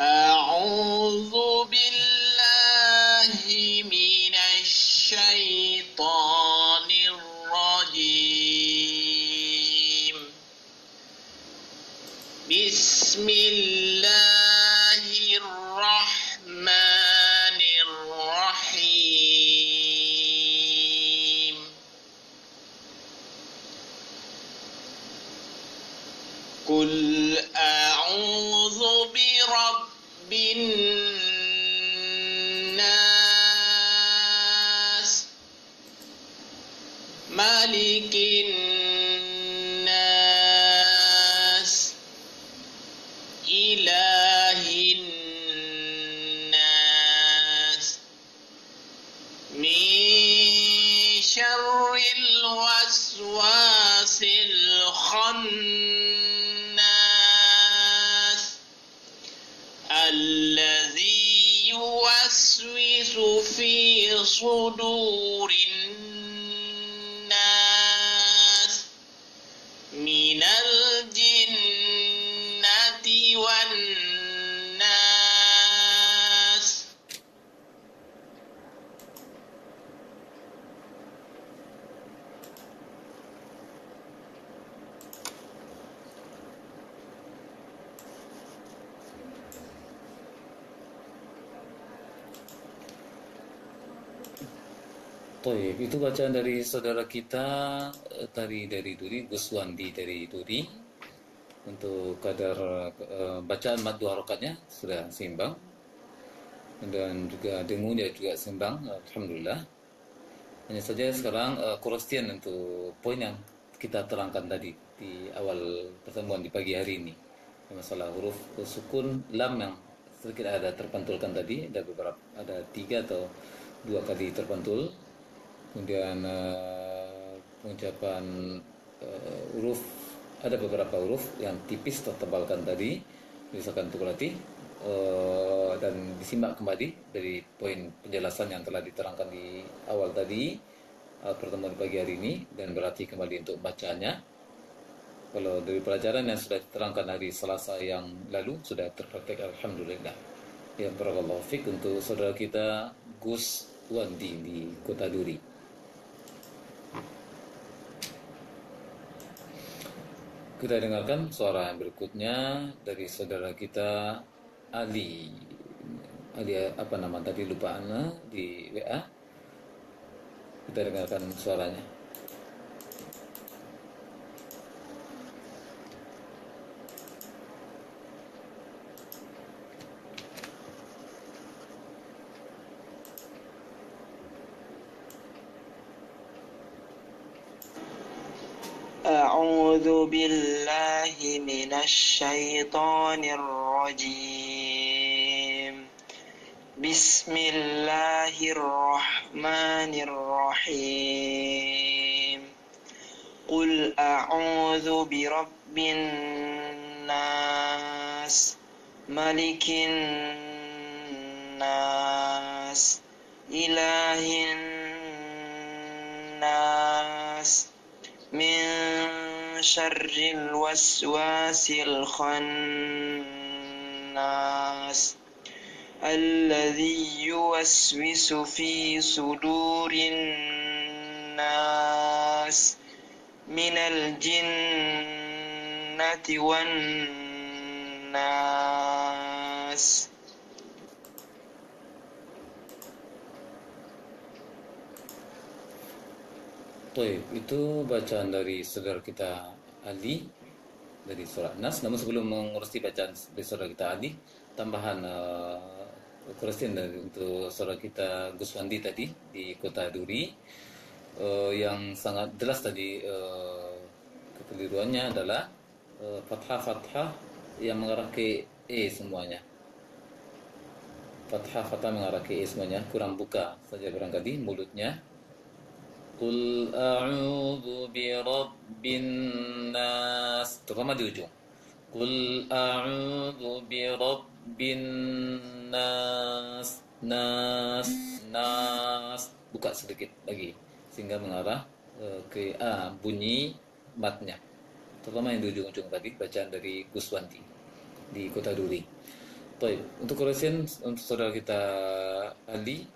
أعوذ بالله من الشيطان الرجيم بسم الله الرحمن الرحيم قل أعوذ برب الناس ملك الناس إله الناس من شر الوسواس الخناس الذي يوسوس في صدور الناس من الجنة والناس. Toib, itu bacaan dari saudara kita tadi dari Duri, Gus Wandi dari Duri. Untuk kadar bacaan mad dua harokatnya sudah seimbang dan juga dengunya juga seimbang, alhamdulillah. Hanya saja sekarang kurasian untuk poin yang kita terangkan tadi di awal pertemuan di pagi hari ini, masalah huruf sukun lam yang sedikit ada terpantulkan tadi, ada beberapa, ada 3 atau 2 kali terpantul. Kemudian pengucapan huruf, ada beberapa huruf yang tipis tertebalkan tadi, misalkan untuk latih, dan disimak kembali dari poin penjelasan yang telah diterangkan di awal tadi pertemuan pagi hari ini, dan berarti kembali untuk bacanya. Kalau dari pelajaran yang sudah diterangkan hari Selasa yang lalu sudah terpraktek, alhamdulillah. Ya, barakallahu fiik untuk saudara kita Gus Wandi di Kota Duri. Kita dengarkan suara yang berikutnya dari saudara kita Ali. Ali apa nama tadi, lupa Ana di WA. Kita dengarkan suaranya. أعوذ بالله من الشيطان الرجيم بسم الله الرحمن الرحيم قل أعوذ برب الناس ملك الناس إله الناس من شر الوسواس الخناس الذي يوسوس في صدور الناس من الجنة والناس. Baik, itu bacaan dari saudara kita Ali dari surat Nas. Namun sebelum mengurusi bacaan dari saudara kita Ali, tambahan kurasian dari untuk saudara kita Gus Wandi tadi di Kota Duri, yang sangat jelas tadi kekeliruannya adalah fathah-fathah yang mengarah ke E semuanya. Fathah-fathah mengarah ke E semuanya, kurang buka saja barangkali mulutnya. Qul a'udzu birabbin nas, terutama di ujung. Qul a'udzu birabbin nas, nas, nas. Buka sedikit lagi sehingga mengarah ke A, bunyi matnya. Terutama yang di ujung-ujung tadi, bacaan dari Gus Wandi di Kota Duri. Baik, untuk kursian untuk saudara kita Ali,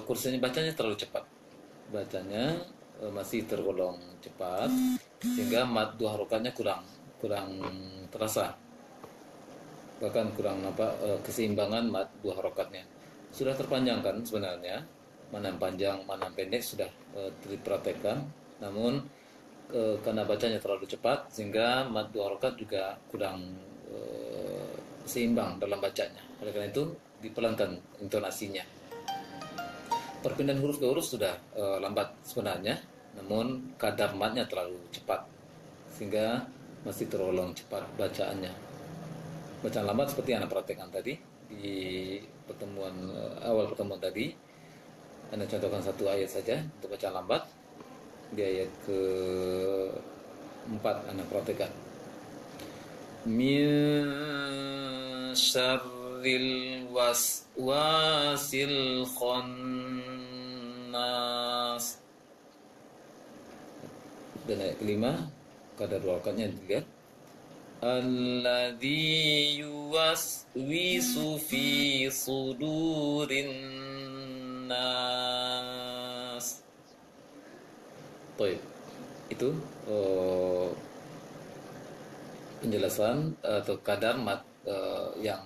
kursinya bacanya terlalu cepat. Bacanya masih tergolong cepat sehingga mad dua harokatnya kurang terasa, bahkan kurang keseimbangan mad dua harokatnya. Sudah terpanjangkan sebenarnya, mana yang panjang mana yang pendek sudah diperhatikan, namun karena bacanya terlalu cepat sehingga mad dua harokat juga kurang seimbang dalam bacanya. Oleh karena itu dipelankan intonasinya. Perpindahan huruf ke huruf sudah lambat sebenarnya, namun kadar matnya terlalu cepat sehingga masih tergolong cepat bacaannya. Bacaan lambat seperti yang Anda perhatikan tadi di pertemuan awal pertemuan tadi. Anda contohkan satu ayat saja untuk bacaan lambat. Di ayat ke-4 Anda perhatikan. Min syarril waswasil khannas. Dan ayat kelima, kadar wakatnya dilihat. Alladzi yuwaswisu fi sudurin nas. Baik, itu penjelasan atau kadar mat yang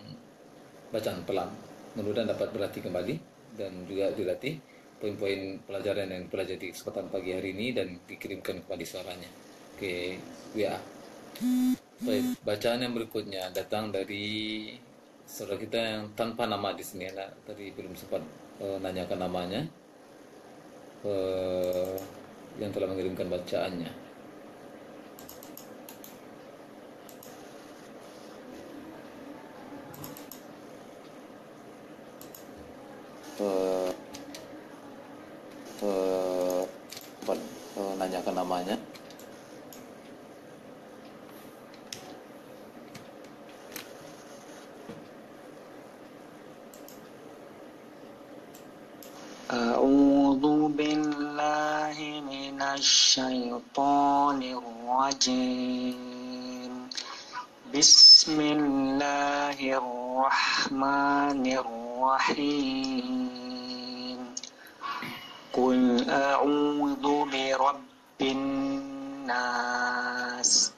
bacaan pelan. Mudah-mudahan dapat berlatih kembali dan juga dilatih poin-poin pelajaran yang dipelajari di kesempatan pagi hari ini dan dikirimkan kepada suaranya ke WA. Baik, bacaan yang berikutnya datang dari saudara kita yang tanpa nama di sini. Tadi belum sempat nanyakan namanya, yang telah mengirimkan bacaannya. Nanyakan namanya. أعوذ بالله من الشيطان الرجيم بسم الله الرحمن الرحيم قل أعوذ برب الناس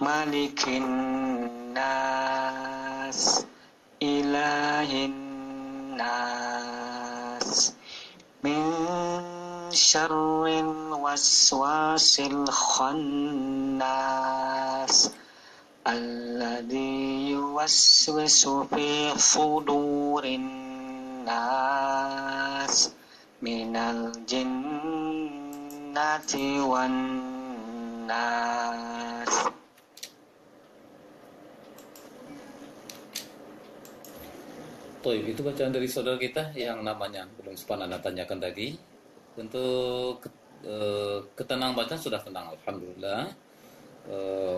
ملك الناس إله الناس من شر الوسواس الخناس الذي يوسوس في صدور الناس من الجنة والناس. Baik, itu bacaan dari saudara kita yang namanya belum sempat Anda tanyakan tadi. Untuk ketenangan bacaan sudah tenang, alhamdulillah.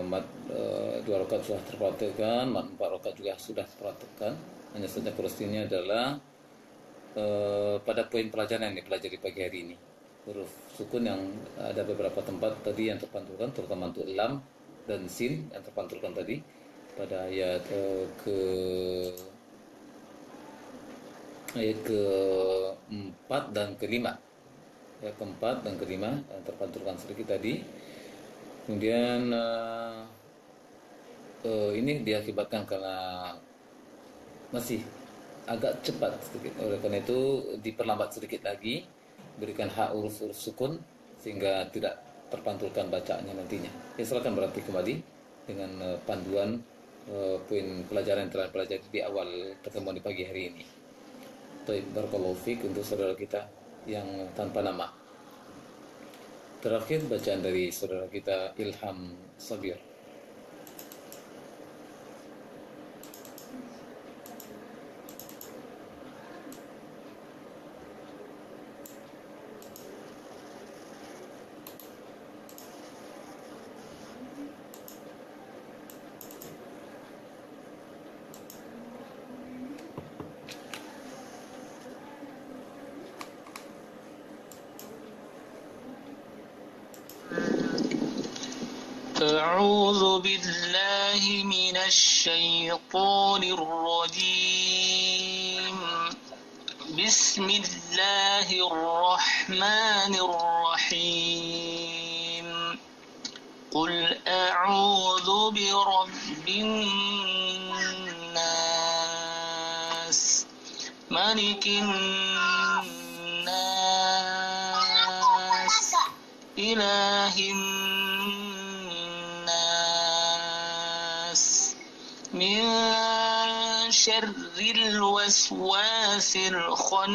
Mat 2 rakaat sudah terpraktekkan, mat 4 rakaat juga sudah terpraktekkan. Hanya saja kursinya adalah pada poin pelajaran yang dipelajari pagi hari ini. Huruf sukun yang ada beberapa tempat tadi yang terpantulkan, terutama untuk lam dan sin yang terpantulkan tadi pada ayat keempat dan kelima, ayat keempat dan kelima yang terpantulkan sedikit tadi. Kemudian ini diakibatkan karena masih agak cepat sedikit, oleh karena itu diperlambat sedikit lagi, berikan hak huruf sukun sehingga tidak terpantulkan bacaannya nantinya. Ya, silakan berarti kembali dengan panduan poin pelajaran yang telah pelajari di awal pertemuan di pagi hari ini. Baik, barakallahu fiik untuk saudara kita yang tanpa nama. Terakhir bacaan dari saudara kita Ilham Sabir. أعوذ بالله من الشيطان الرجيم بسم الله الرحمن الرحيم قل أعوذ برب الناس ملك الناس إله من شر الوسواس الخناس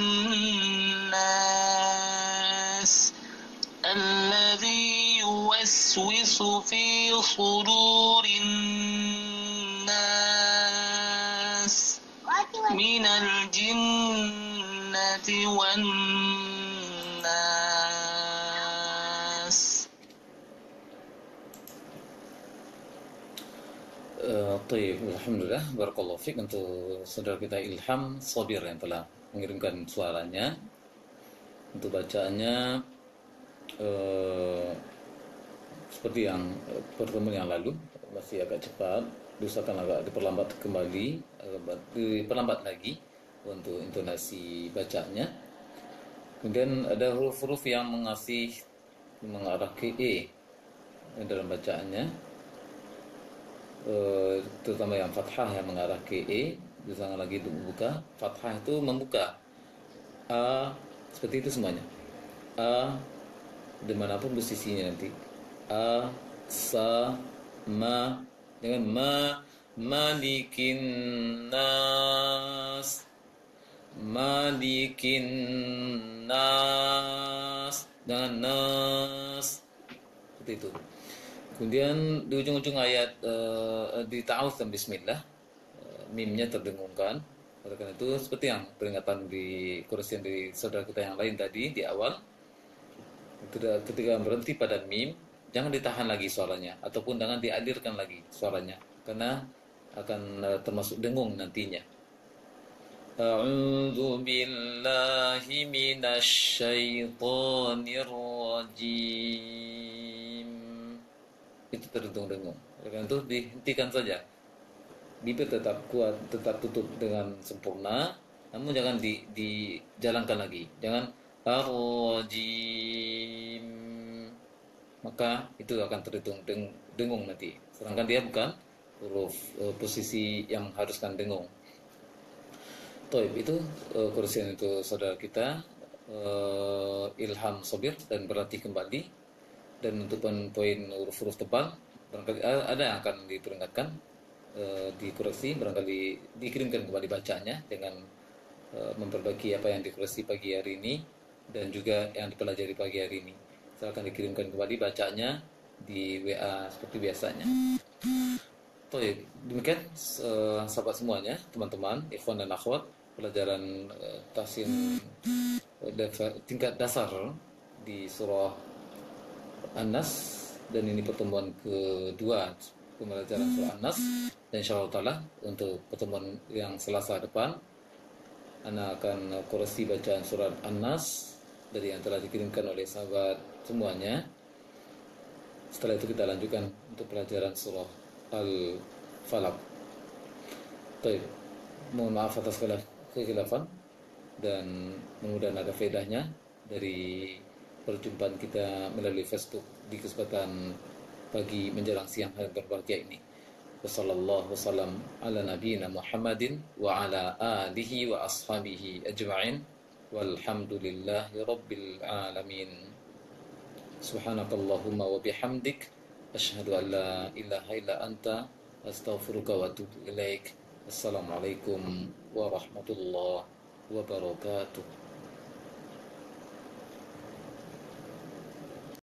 الذي يوسوس في صدور الناس من الجنة والناس. Alhamdulillah, barakallahu fiik untuk saudara kita Ilham Sabir yang telah mengirimkan suaranya. Untuk bacaannya seperti yang pertemuan yang lalu, masih agak cepat, diusahakan agak diperlambat kembali, diperlambat lagi untuk intonasi bacanya. Kemudian ada huruf-huruf yang mengarah ke E dalam bacaannya. Terutama yang fathah yang mengarah ke E, jangan lagi untuk membuka. Fathah itu membuka A, Seperti itu semuanya. A, dimanapun posisinya nanti. A, sa, ma, dengan ma, malikin nas, malikin nas, dengan nas, seperti itu. Kemudian di ujung-ujung ayat di ta'awudz dan bismillah, mimnya terdengungkan. Oleh karena itu seperti yang peringatan di Quraisy di saudara kita yang lain tadi di awal, ketika berhenti pada mim, jangan ditahan lagi suaranya ataupun jangan dialirkan lagi suaranya karena akan termasuk dengung nantinya. A'udzu billahi minasy syaithanir rajim. Itu terdengung-dengung. Oleh karena itu dihentikan saja. Bibir tetap kuat, tetap tutup dengan sempurna, namun jangan dijalankan lagi. Jangan ar-rajim. Maka itu akan terhitung dengung nanti. Sedangkan dia bukan huruf posisi yang mengharuskan dengung. Toib itu kursian itu saudara kita Ilham Sobir dan berlatih kembali. Dan untuk poin huruf-huruf tebal barangkali ada yang akan diperingatkan, dikoreksi, barangkali dikirimkan kembali bacanya dengan memperbaiki apa yang dikoreksi pagi hari ini dan juga yang dipelajari pagi hari ini. Silakan dikirimkan kembali bacanya di WA seperti biasanya. Demikian sahabat semuanya, teman-teman, ikhwan dan akhwat, pelajaran tahsin tingkat dasar di surah An-Nas, dan ini pertemuan kedua pembelajaran surah An-Nas, dan insyaallah ta'ala untuk pertemuan yang Selasa depan Ana akan koreksi bacaan surat An-Nas dari yang telah dikirimkan oleh sahabat semuanya. Setelah itu kita lanjutkan untuk pelajaran surah Al-Falaq. Baik, mohon maaf atas segala kekhilafan dan mudah-mudahan ada faedahnya dari perjumpaan kita melalui Facebook di kesempatan pagi menjelang siang hari berbahagia ini. Wassallallahu wasallam ala nabiyyina Muhammadin wa ala alihi wa ashabihi ajma'in walhamdulillahi rabbil alamin. Subhanakallahumma wa bihamdik asyhadu an la ilaha illa anta astaghfiruka wa atubu ilaik. Assalamualaikum warahmatullahi wabarakatuh.